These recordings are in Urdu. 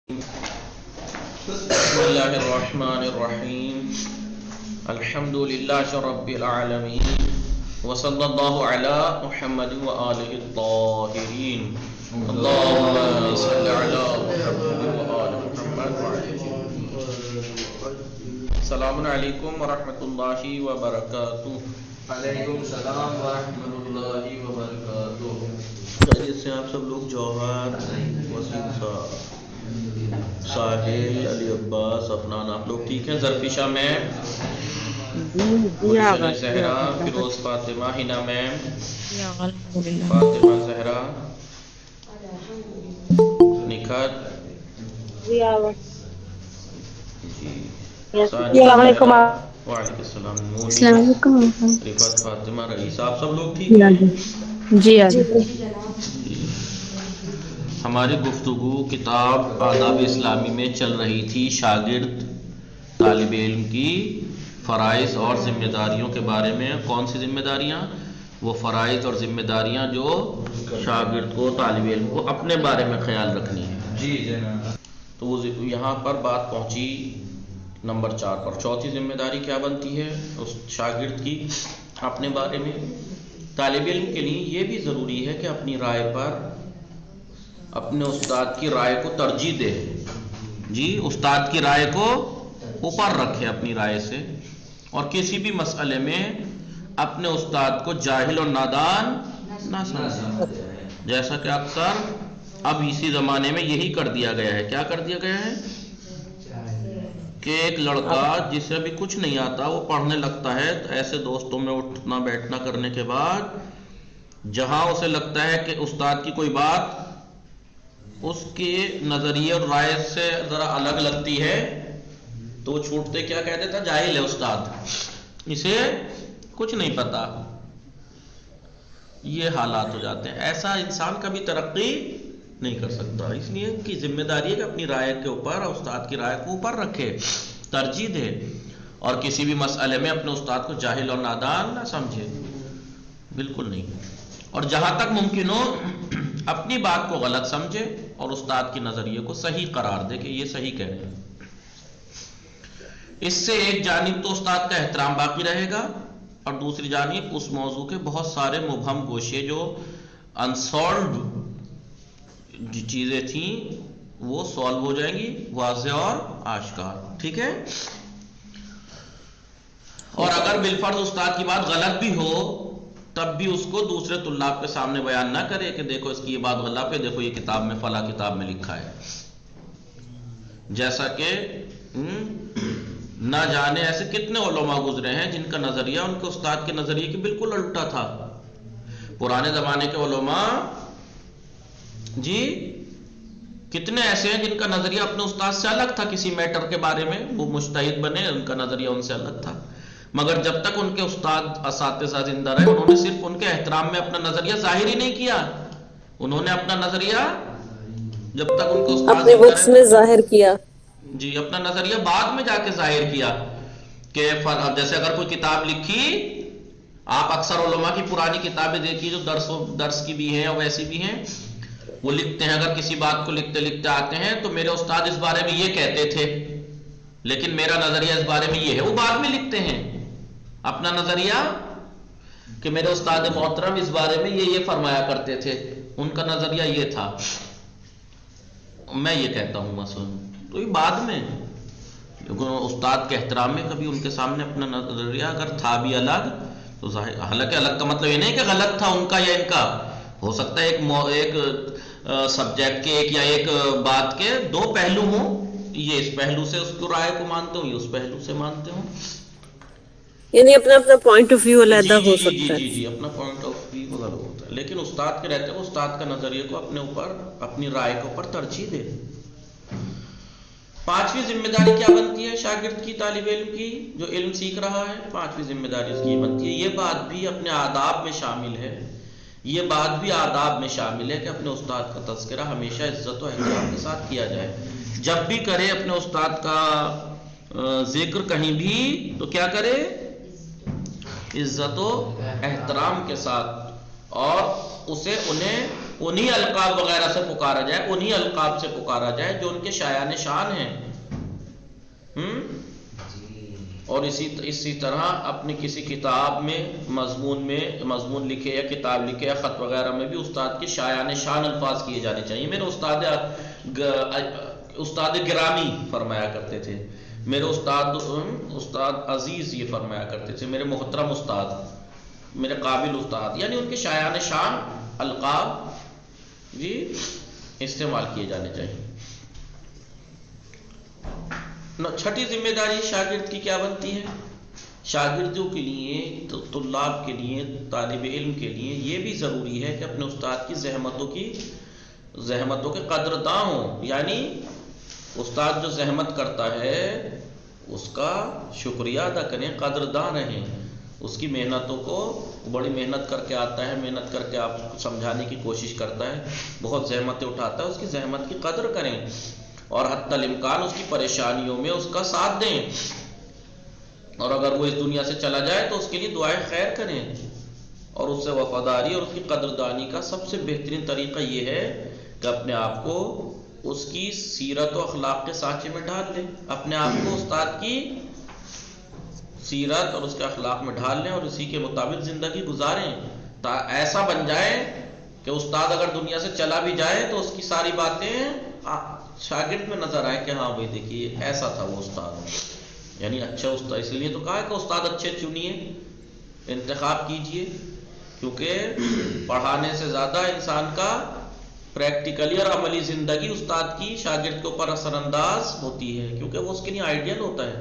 بسم اللہ الرحمن الرحیم الحمد للہ رب العالمین وصلی اللہ علی محمد وآلہ الطاہرین اللہم صلی علی محمد وآل محمد. السلام علیکم ورحمۃ اللہ وبرکاتہ. وعلیکم السلام ورحمۃ اللہ وبرکاتہ. خیریت سے آپ سب لوگ؟ جوہر، وسیم صاحب، ساحل، علی عباس، افنان، آپ لوگ ٹھیک ہیں؟ ظرفیشہ میم، گلشن زہرا، فیروز فاطمہ، ہنا میم، فاطمہ زہرا، نکھت جی، السلام علیکم. وعلیکم السلام، السلام مونی، علیکم. رفت، فاطمہ، رئیس، آپ سب لوگ ٹھیک ہیں؟ جی ہماری گفتگو کتاب آداب اسلامی میں چل رہی تھی شاگرد طالب علم کی فرائض اور ذمہ داریوں کے بارے میں. کون سی ذمہ داریاں؟ وہ فرائض اور ذمہ داریاں جو شاگرد کو، طالب علم کو اپنے بارے میں خیال رکھنی ہے. جی جناب. تو وہ یہاں پر بات پہنچی نمبر 4 پر. چوتھی ذمہ داری کیا بنتی ہے اس شاگرد کی اپنے بارے میں؟ طالب علم کے لیے یہ بھی ضروری ہے کہ اپنی رائے پر اپنے استاد کی رائے کو ترجیح دے. جی، استاد کی رائے کو اوپر رکھے اپنی رائے سے، اور کسی بھی مسئلے میں اپنے استاد کو جاہل اور نادان نہ سمجھے. جیسا کہ اکثر اب اسی زمانے میں یہی کر دیا گیا ہے. کیا کر دیا گیا ہے کہ ایک لڑکا جسے ابھی کچھ نہیں آتا وہ پڑھنے لگتا ہے، تو ایسے دوستوں میں اٹھنا بیٹھنا کرنے کے بعد جہاں اسے لگتا ہے کہ استاد کی کوئی بات اس کے نظریے اور رائے سے ذرا الگ لگتی ہے تو وہ چھوٹتے کیا کہہ دیتا؟ جاہل ہے استاد، اسے کچھ نہیں پتا. یہ حالات ہو جاتے ہیں. ایسا انسان کبھی ترقی نہیں کر سکتا. اس لیے کی ذمہ داری ہے کہ اپنی رائے کے اوپر، استاد کی رائے کو اوپر رکھے، ترجیح دے، اور کسی بھی مسئلے میں اپنے استاد کو جاہل اور نادان نہ سمجھے. بالکل نہیں. اور جہاں تک ممکن ہو اپنی بات کو غلط سمجھے اور استاد کے نظریے کو صحیح قرار دے کہ یہ صحیح کہہ رہے ہیں. اس سے ایک جانب تو استاد کا احترام باقی رہے گا، اور دوسری جانب اس موضوع کے بہت سارے مبہم گوشے جو انسالوڈ چیزیں تھیں وہ سالو ہو جائیں گی، واضح اور آشکار. ٹھیک ہے؟ اور اگر بالفرض استاد کی بات غلط بھی ہو تب بھی اس کو دوسرے طلاب کے سامنے بیان نہ کرے کہ دیکھو اس کی یہ بات غلط ہے، دیکھو یہ کتاب میں، فلاں کتاب میں لکھا ہے. جیسا کہ نہ جانے ایسے کتنے علماء گزرے ہیں جن کا نظریہ ان کے استاد کے نظریے کی بالکل الٹا تھا. پرانے زمانے کے علماء جی کتنے ایسے ہیں جن کا نظریہ اپنے استاد سے الگ تھا کسی میٹر کے بارے میں. وہ مجتہد بنے، ان کا نظریہ ان سے الگ تھا، مگر جب تک ان کے استاد اساتذہ زندہ رہے انہوں نے صرف ان کے احترام میں اپنا نظریہ ظاہر ہی نہیں کیا. انہوں نے اپنا نظریہ جب تک ان کے استاد اپنے بکس میں ظاہر کیا. جی، اپنا نظریہ بعد میں جا کے ظاہر کیا. کہ جیسے اگر کوئی کتاب لکھی، آپ اکثر علماء کی پرانی کتابیں دیکھیے جو درس کی بھی ہیں اور ویسی بھی ہیں، وہ لکھتے ہیں اگر کسی بات کو لکھتے لکھتے آتے ہیں تو میرے استاد اس بارے میں یہ کہتے تھے لیکن میرا نظریہ اس بارے میں یہ ہے. وہ بعد میں لکھتے ہیں اپنا نظریہ کہ میرے استاد محترم اس بارے میں یہ فرمایا کرتے تھے، ان کا نظریہ یہ تھا، میں یہ کہتا ہوں مثلا. تو یہ بعد میں استاد کے احترام میں کبھی ان کے سامنے اپنا نظریہ اگر تھا بھی الگ تو ظاہر، حالانکہ الگ کا مطلب یہ نہیں کہ غلط تھا ان کا یا ان کا. ہو سکتا ہے ایک سبجیکٹ کے ایک یا ایک بات کے دو پہلو ہوں، یہ اس پہلو سے اس کو رائے کو مانتے ہوں، یہ اس پہلو سے مانتے ہوں. یعنی اپنا اپنا پوائنٹ آف ویو علیحدہ ہو سکتا ہے. جی اپنا پوائنٹ آف ویو الگ ہوتا ہے، لیکن استاد کے رہتے ہیں استاد کا نظریے کو اپنے اوپر، اپنی رائے کے اوپر ترجیح دے. پانچویں ذمہ داری کیا بنتی ہے شاگرد کی، طالب علم کی جو علم سیکھ رہا ہے؟ پانچویں ذمہ داری اس کی بنتی ہے، یہ بات بھی اپنے آداب میں شامل ہے، یہ بات بھی آداب میں شامل ہے کہ اپنے استاد کا تذکرہ ہمیشہ عزت و احترام کے ساتھ کیا جائے. جب بھی کرے اپنے استاد کا ذکر کہیں بھی تو کیا کرے؟ عزت و احترام کے ساتھ، اور انہیں انہی القاب وغیرہ سے پکارا جائے، انہی القاب سے پکارا جائے جو ان کے شایان شان ہیں۔ اور اسی طرح اپنی کسی کتاب میں مضمون لکھے یا کتاب لکھے یا خط وغیرہ میں بھی استاد کے شایان شان الفاظ کیے جانے چاہیے۔ میرے استاد گرامی فرمایا کرتے تھے، میرے استاد عزیز یہ فرمایا کرتے تھے، میرے محترم استاد، میرے قابل استاد، یعنی ان کے شایان شان القاب جی استعمال کیے جانے چاہیے۔ چھٹی ذمہ داری شاگرد کی کیا بنتی ہے؟ شاگردوں کے لیے، طلاب کے لیے، طالب علم کے لیے یہ بھی ضروری ہے کہ اپنے استاد کی زحمتوں کے قدرداں ہوں، یعنی استاد جو زحمت کرتا ہے اس کا شکریہ ادا کریں، قدرداں رہیں، اس کی محنتوں کو، بڑی محنت کر کے آتا ہے، محنت کر کے آپ کو سمجھانے کی کوشش کرتا ہے، بہت زحمتیں اٹھاتا ہے، اس کی زحمت کی قدر کریں اور حتی الامکان اس کی پریشانیوں میں اس کا ساتھ دیں، اور اگر وہ اس دنیا سے چلا جائے تو اس کے لیے دعائیں خیر کریں، اور اس سے وفاداری اور اس کی قدردانی کا سب سے بہترین طریقہ یہ ہے کہ اپنے آپ کو اس کی سیرت و اخلاق کے سانچے میں ڈھال لیں، اپنے آپ کو استاد کی سیرت اور اس کے اخلاق میں ڈھال لیں اور اسی کے مطابق زندگی گزاریں، ایسا بن جائے کہ استاد اگر دنیا سے چلا بھی جائے تو اس کی ساری باتیں شاگرد میں نظر آئے کہ ہاں بھائی دیکھیے ایسا تھا وہ استاد، یعنی اچھا استاد۔ اس لیے تو کہا ہے کہ استاد اچھے چنیے، انتخاب کیجئے، کیونکہ پڑھانے سے زیادہ انسان کا پریکٹیکلی اور عملی زندگی استاد کی شاگرد کے اوپر اثر انداز ہوتی ہے، کیونکہ وہ اس کے لیے آئیڈیل ہوتا ہے۔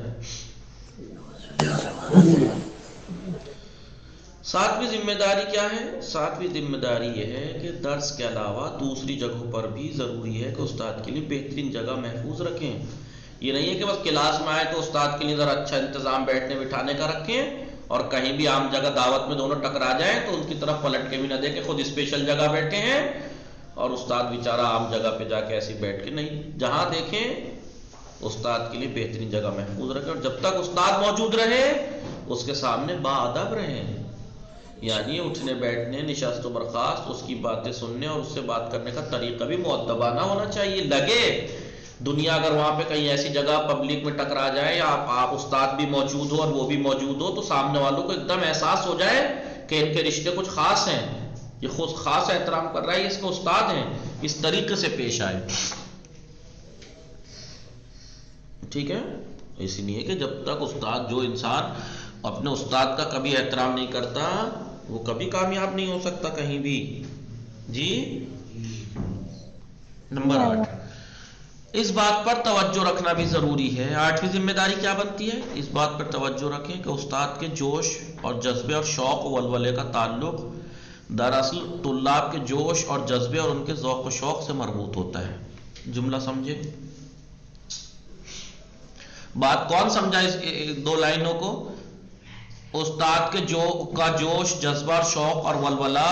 ساتویں ذمہ داری کیا ہے؟ ساتویں ذمہ داری یہ ہے کہ درس کے علاوہ دوسری جگہوں پر بھی ضروری ہے کہ استاد کے لیے بہترین جگہ محفوظ رکھیں۔ یہ نہیں ہے کہ بس کلاس میں آئے تو استاد کے لیے ذرا اچھا انتظام بیٹھنے بٹھانے کا رکھیں، اور کہیں بھی عام جگہ دعوت میں دونوں ٹکرا جائیں تو ان کی طرف پلٹ کے بھی نہ دیکھیں، خود اسپیشل جگہ بیٹھے ہیں اور استاد بیچارہ عام جگہ پہ جا کے ایسے بیٹھ کے نہیں، جہاں دیکھیں استاد کے لیے بہترین جگہ محفوظ رکھیں، اور جب تک استاد موجود رہے اس کے سامنے باادب رہیں، یعنی اٹھنے بیٹھنے، نشست و برخاست، اس کی باتیں سننے اور اس سے بات کرنے کا طریقہ بھی مؤدبانہ ہونا چاہیے۔ لگے دنیا اگر وہاں پہ کہیں ایسی جگہ پبلک میں ٹکرا جائے یا آپ استاد بھی موجود ہو اور وہ بھی موجود ہو تو سامنے والوں کو ایک دم احساس ہو جائے کہ ان کے رشتے کچھ خاص ہیں، یہ خود خاص احترام کر رہا ہے، یہ اس کے استاد ہیں، اس طریقے سے پیش آئے، ٹھیک ہے۔ اس لیے کہ جب تک استاد، جو انسان اپنے استاد کا کبھی احترام نہیں کرتا وہ کبھی کامیاب نہیں ہو سکتا کہیں بھی جی۔ نمبر 8، اس بات پر توجہ رکھنا بھی ضروری ہے۔ 8ویں ذمہ داری کیا بنتی ہے؟ اس بات پر توجہ رکھیں کہ استاد کے جوش اور جذبے اور شوق و ولولے کا تعلق دراصل طلاب کے جوش اور جذبے اور ان کے ذوق و شوق سے مربوط ہوتا ہے۔ جملہ سمجھے؟ بات کون سمجھا اس دو لائنوں کو؟ استاد کے جوش، جذبہ اور شوق اور ولولہ،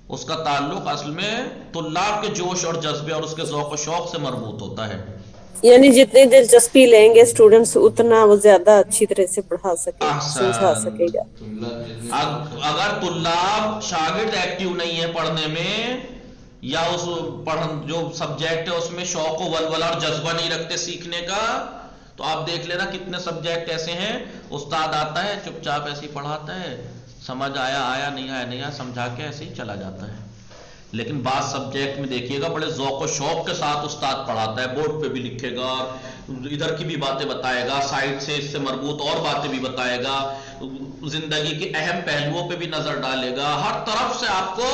اس کا تعلق اصل میں طلاب کے جوش اور جذبے اور اس کے ذوق و شوق سے مربوط ہوتا ہے، یعنی جتنی دلچسپی لیں گے اسٹوڈنٹس اتنا وہ زیادہ اچھی طرح سے پڑھا سکے گا، سمجھا سکے گا۔ اگر طلاب شاگرد ایکٹیو نہیں ہے پڑھنے میں یا اس جو سبجیکٹ ہے اس میں شوق و ولولہ اور جذبہ نہیں رکھتے سیکھنے کا، تو آپ دیکھ لینا کتنے سبجیکٹ ایسے ہیں استاد آتا ہے چپ چاپ ایسے ہی پڑھاتا ہے، سمجھ آیا نہیں آیا سمجھا کے ایسے ہی چلا جاتا ہے، لیکن بعض سبجیکٹ میں دیکھیے گا بڑے ذوق و شوق کے ساتھ استاد پڑھاتا ہے، بورڈ پہ بھی لکھے گا، ادھر کی بھی باتیں بتائے گا، سائڈ سے اس سے مربوط اور باتیں بھی بتائے گا، زندگی کے اہم پہلوؤں پہ بھی نظر ڈالے گا، ہر طرف سے آپ کو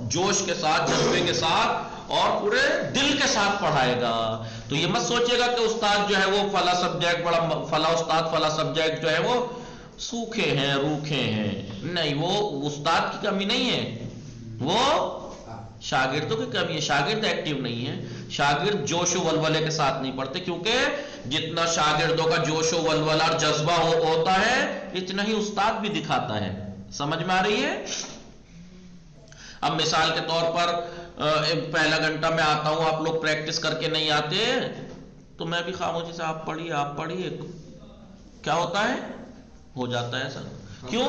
جوش کے ساتھ، جذبے کے ساتھ اور پورے دل کے ساتھ پڑھائے گا۔ تو یہ مت سوچے گا کہ استاد جو ہے وہ فلاں سبجیکٹ بڑا، فلاں استاد فلاں سبجیکٹ جو ہے وہ سوکھے ہیں، روکھے ہیں، نہیں، وہ استاد کی کمی نہیں ہے، وہ شاگردوں کی کمی ہے۔ شاگرد ایکٹیو نہیں ہے، شاگرد جوش و ولولے کے ساتھ نہیں پڑھتے، کیونکہ جتنا شاگردوں کا جوش و ولولہ اور جذبہ ہوتا ہے اتنا ہی استاد بھی دکھاتا ہے۔ سمجھ میں آ رہی ہے؟ اب مثال کے طور پر پہلا گھنٹہ میں آتا ہوں، آپ لوگ پریکٹس کر کے نہیں آتے تو میں بھی خاموشی سے آپ پڑھیے، کیا ہوتا ہے؟ ہو جاتا ہے سر۔ کیوں؟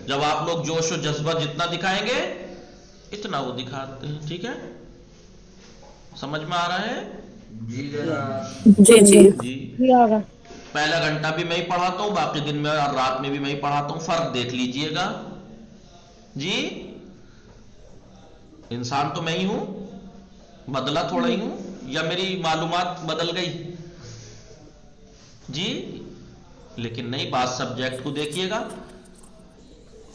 جب آپ لوگ جوش و جذبہ جتنا دکھائیں گے اتنا وہ دکھاتے ہیں. ٹھیک ہے, سمجھ میں آ رہا ہے؟ جی جناب. جی جی جی, پہلا گھنٹہ بھی میں ہی پڑھاتا ہوں, باقی دن میں اور رات میں بھی میں ہی پڑھاتا ہوں. فرق دیکھ لیجئے گا. جی, انسان تو میں ہی ہوں, بدلا تھوڑا ہی ہوں, یا میری معلومات بدل گئی؟ جی, لیکن نہیں, بات سبجیکٹ کو دیکھیے گا.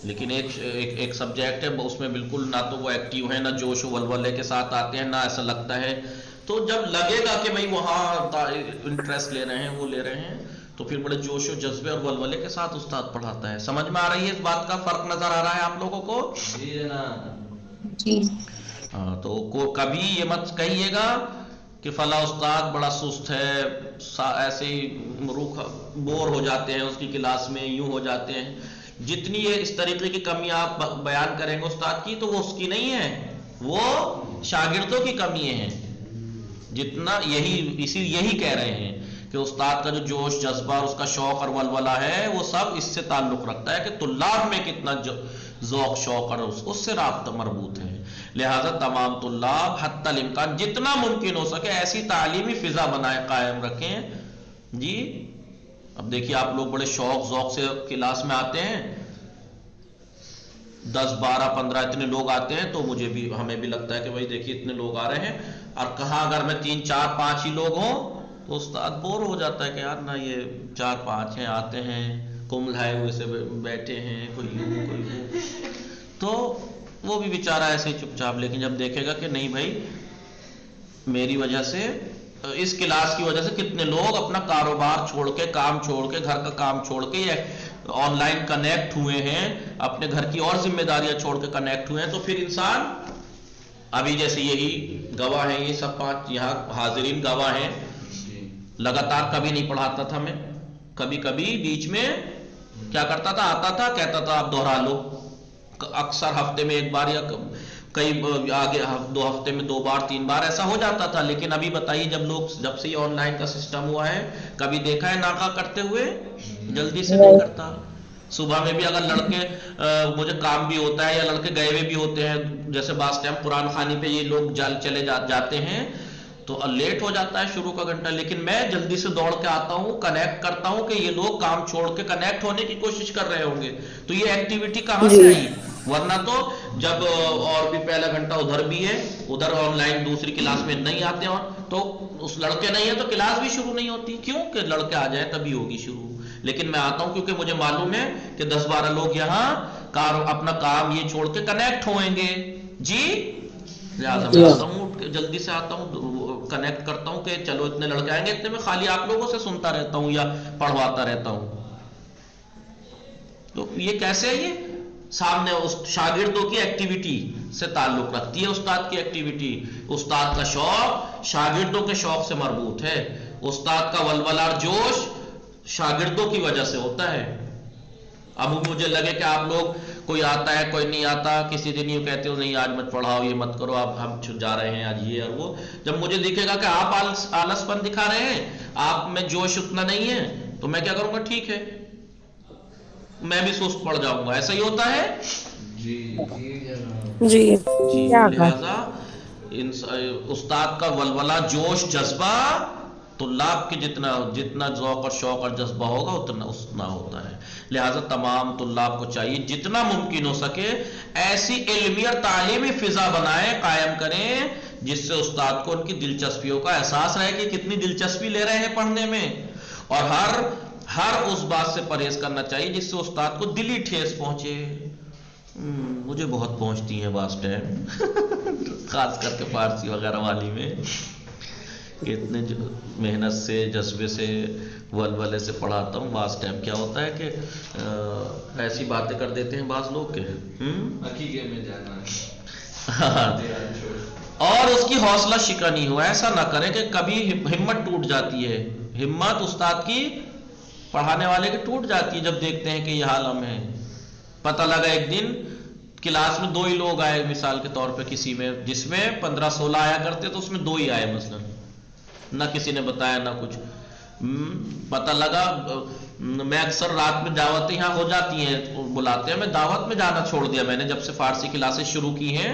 لیکن ایک سبجیکٹ ہے, اس میں بالکل نہ تو وہ ایکٹیو ہے, نہ جوش و ولولے کے ساتھ آتے ہیں, نہ ایسا لگتا ہے. تو جب لگے گا کہ بھائی وہاں انٹرسٹ لے رہے ہیں, وہ لے رہے ہیں, تو پھر بڑے جوش و جذبے اور ولولے کے ساتھ استاد پڑھاتا ہے. سمجھ میں آ رہی ہے اس بات کا فرق نظر آ رہا ہے آپ لوگوں کو؟ جی جناب. جی. ہاں, تو کبھی یہ مت کہیے گا کہ فلاں استاد بڑا سست ہے, ایسے ہی بور ہو جاتے ہیں اس کی کلاس میں, یوں ہو جاتے ہیں. جتنی یہ اس طریقے کی کمی آپ بیان کریں گے استاد کی, تو وہ اس کی نہیں ہے, وہ شاگردوں کی کمی ہیں. جتنا یہی کہہ رہے ہیں کہ استاد کا جو جوش جذبہ اور اس کا شوق اور ولولہ ہے, وہ سب اس سے تعلق رکھتا ہے کہ طلاب میں کتنا ذوق شوق اور اس سے رابطہ مربوط ہے. لہذا تمام طلاب حتی الامکان جتنا ممکن ہو سکے ایسی تعلیمی فضا بنائے, قائم رکھیں. جی, اب دیکھیے آپ لوگ بڑے شوق ذوق سے کلاس میں آتے ہیں, 10 12 15 اتنے لوگ آتے ہیں, تو ہمیں بھی لگتا ہے کہ بھائی دیکھیے اتنے لوگ آ رہے ہیں, اور کہاں اگر میں 3 4 5 ہی لوگ ہوں تو استاد بور ہو جاتا ہے کہ یار نا یہ 4 5 ہیں, آتے ہیں کم لائے ہوئے سے بیٹھے ہیں, کوئی یوں کوئی یوں, تو وہ بھی بیچارہ ایسے ہی چپ چاپ. لیکن جب دیکھے گا کہ نہیں بھائی میری وجہ سے, اس کلاس کی وجہ سے کتنے لوگ اپنا کاروبار چھوڑ کے, کام چھوڑ کے, گھر کا کام چھوڑ کے آن لائن کنیکٹ ہوئے ہیں, اپنے گھر کی اور ذمہ داریاں چھوڑ کے کنیکٹ ہوئے ہیں, تو پھر انسان ابھی جیسے یہی گواہ ہیں, یہ سب 5 یہاں حاضرین گواہ ہیں, لگاتار کبھی نہیں پڑھاتا تھا میں, کبھی کبھی بیچ میں کیا کرتا تھا, آتا تھا کہتا تھا آپ دوہرا لو, اکثر ہفتے میں 1 بار یا کئی آگے 2 ہفتے میں 2 بار 3 بار ایسا ہو جاتا تھا. لیکن ابھی بتائیے جب سے یہ آن لائن کا سسٹم ہوا ہے, کبھی دیکھا ہے ناکا کرتے ہوئے؟ جلدی سے نہیں کرتا. صبح میں بھی اگر لڑکے مجھے کام بھی ہوتا ہے یا لڑکے گئے ہوئے بھی ہوتے ہیں, جیسے بعض ٹائم قرآن خوانی پہ یہ لوگ چلے جاتے ہیں, تو لیٹ ہو جاتا ہے شروع کا گھنٹہ, لیکن میں جلدی سے دوڑ کے آتا ہوں, کنیکٹ کرتا ہوں کہ یہ لوگ کام چھوڑ کے کنیکٹ ہونے کی کوشش کر رہے ہوں گے. تو یہ ایکٹیویٹی کہاں سے آئی؟ ورنہ تو جب اور بھی پہلا گھنٹہ ادھر بھی ہے, ادھر آن لائن دوسری کلاس میں نہیں آتے, اور تو اس لڑکے نہیں ہے تو کلاس بھی شروع نہیں ہوتی. کیوں کہ لڑکے آ جائیں تبھی ہوگی شروع. لیکن میں آتا ہوں کیونکہ مجھے معلوم ہے کہ 10 12 لوگ یہاں اپنا کام یہ چھوڑ کے کنیکٹ ہوئیں گے. جی, لہٰذا میں آتا ہوں, جلدی سے آتا ہوں, کنیکٹ کرتا ہوں کہ چلو اتنے لڑکے آئیں گے, اتنے میں خالی آپ لوگوں سے سنتا رہتا ہوں یا پڑھواتا رہتا ہوں. تو یہ کیسے ہے, یہ سامنے اس شاگردوں کی ایکٹیویٹی سے تعلق رکھتی ہے. استاد کی ایکٹیویٹی, استاد کا شوق شاگردوں کے شوق سے مربوط ہے, استاد کا ولولہ اور جوش شاگردوں کی وجہ سے ہوتا ہے. اب مجھے لگے کہ آپ لوگ کوئی آتا ہے کوئی نہیں آتا, کسی دن یہ کہتے ہو نہیں آج مت پڑھاؤ, یہ مت کرو, اب ہم جا رہے ہیں آج یہ اور وہ. جب مجھے دیکھے گا کہ آپ آلس پن دکھا رہے ہیں, آپ میں جوش اتنا نہیں ہے, تو میں کیا کروں گا, ٹھیک ہے میں بھی سست پڑ جاؤں گا. ایسا ہی ہوتا ہے. جی جی. لہذا استاد کا ولولہ جوش جذبہ طلاب کی جتنا ذوق اور شوق اور جذبہ ہوگا اتنا ہوتا ہے. لہذا تمام طلاب کو چاہیے جتنا ممکن ہو سکے ایسی علمی اور تعلیمی فضا بنائیں, قائم کریں, جس سے استاد کو ان کی دلچسپیوں کا احساس رہے کہ کتنی دلچسپی لے رہے ہیں پڑھنے میں, اور ہر اس بات سے پرہیز کرنا چاہیے جس سے استاد کو دلی ٹھیس پہنچے. مجھے بہت پہنچتی ہیں بعض ٹائم خاص کر کے فارسی وغیرہ والی میں, اتنے محنت سے جذبے سے ولولے سے پڑھاتا ہوں. بعض ٹائم کیا ہوتا ہے کہ ایسی باتیں کر دیتے ہیں بعض لوگ کے حقیقے میں جانا اور اس کی حوصلہ شکنی ہو. ایسا نہ کریں کہ کبھی ہمت ٹوٹ جاتی ہے, ہمت استاد کی پڑھانے والے کی ٹوٹ جاتی ہے جب دیکھتے ہیں کہ یہ حال ہم ہے. پتہ لگا ایک دن کلاس میں 2 ہی لوگ آئے مثال کے طور پہ, کسی میں جس میں 15 16 آیا کرتے تو اس میں 2 ہی آئے مثلا, نہ کسی نے بتایا نہ کچھ. پتہ لگا میں اکثر رات میں دعوتیں یہاں ہو جاتی ہیں, بلاتے ہیں, میں دعوت میں جانا چھوڑ دیا میں نے جب سے فارسی کلاسز شروع کی ہیں.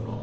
9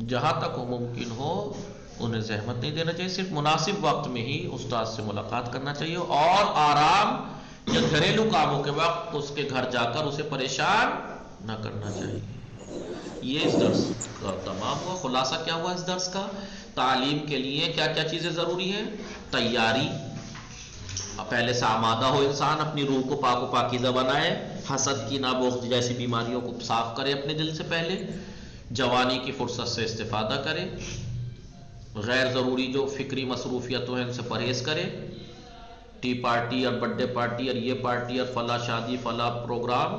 جہاں تک وہ ممکن ہو انہیں زحمت نہیں دینا چاہیے، صرف مناسب وقت میں ہی استاد سے ملاقات کرنا چاہیے، اور آرام یا گھریلو کاموں کے وقت اس کے گھر جا کر اسے پریشان نہ کرنا چاہیے۔ یہ اس درس کا تمام ہوا۔ خلاصہ کیا ہوا اس درس کا؟ تعلیم کے لیے کیا کیا چیزیں ضروری ہیں؟ تیاری، پہلے سے آمادہ ہو انسان، اپنی روح کو پاک و پاکیزہ بنائے، حسد کی بغض جیسی بیماریوں کو صاف کرے اپنے دل سے پہلے، جوانی کی فرصت سے استفادہ کرے، غیر ضروری جو فکری مصروفیتوں ہیں ان سے پرہیز کرے، ٹی پارٹی اور برتھ ڈے پارٹی اور یہ پارٹی اور فلاں شادی فلاں پروگرام،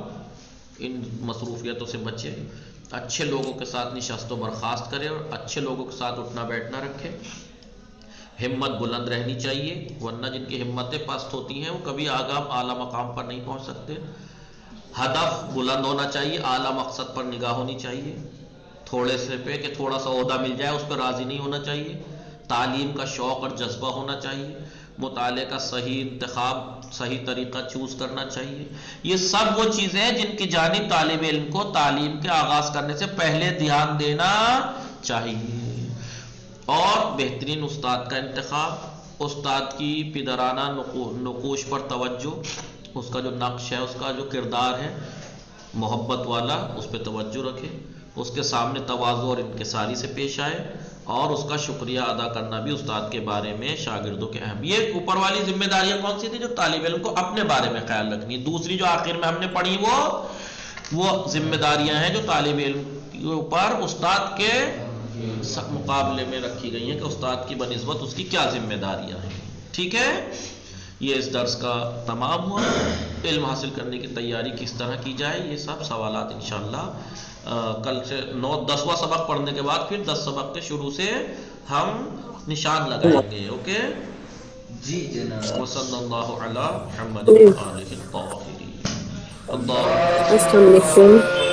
ان مصروفیتوں سے بچے، اچھے لوگوں کے ساتھ نشست و برخاست کرے اور اچھے لوگوں کے ساتھ اٹھنا بیٹھنا رکھے، ہمت بلند رہنی چاہیے، ورنہ جن کی ہمتیں پست ہوتی ہیں وہ کبھی اعلیٰ مقام پر نہیں پہنچ سکتے، ہدف بلند ہونا چاہیے، اعلیٰ مقصد پر نگاہ ہونی چاہیے، تھوڑے سے پہ کہ تھوڑا سا عہدہ مل جائے اس پہ راضی نہیں ہونا چاہیے، تعلیم کا شوق اور جذبہ ہونا چاہیے، مطالعے کا صحیح انتخاب، صحیح طریقہ چوز کرنا چاہیے۔ یہ سب وہ چیزیں ہیں جن کی جانب طالب علم کو تعلیم کے آغاز کرنے سے پہلے دھیان دینا چاہیے، اور بہترین استاد کا انتخاب، استاد کی پدرانہ نقوش پر توجہ، اس کا جو نقش ہے، اس کا جو کردار ہے محبت والا، اس پہ توجہ رکھے، اس کے سامنے تواضع اور انکساری سے پیش آئے، اور اس کا شکریہ ادا کرنا بھی استاد کے بارے میں شاگردوں کے اہم۔ یہ اوپر والی ذمہ داریاں کون سی تھی؟ جو طالب علم کو اپنے بارے میں خیال رکھنی ہے۔ دوسری جو آخر میں ہم نے پڑھی وہ ذمہ داریاں ہیں جو طالب علم کے اوپر استاد کے مقابلے میں رکھی گئی ہیں کہ استاد کی بنسبت اس کی کیا ذمہ داریاں ہیں۔ ٹھیک ہے، یہ اس درس کا تمام ہوا۔ علم حاصل کرنے کی تیاری کس طرح کی جائے، یہ سب سوالات انشاءاللہ کل سے 10واں سبق پڑھنے کے بعد پھر 10 سبق کے شروع سے ہم نشان لگائیں گے۔ اوکے جی جناب۔ وصلی اللہ علی محمد وآلہ الطاہرین۔ اللہ السلام علیکم۔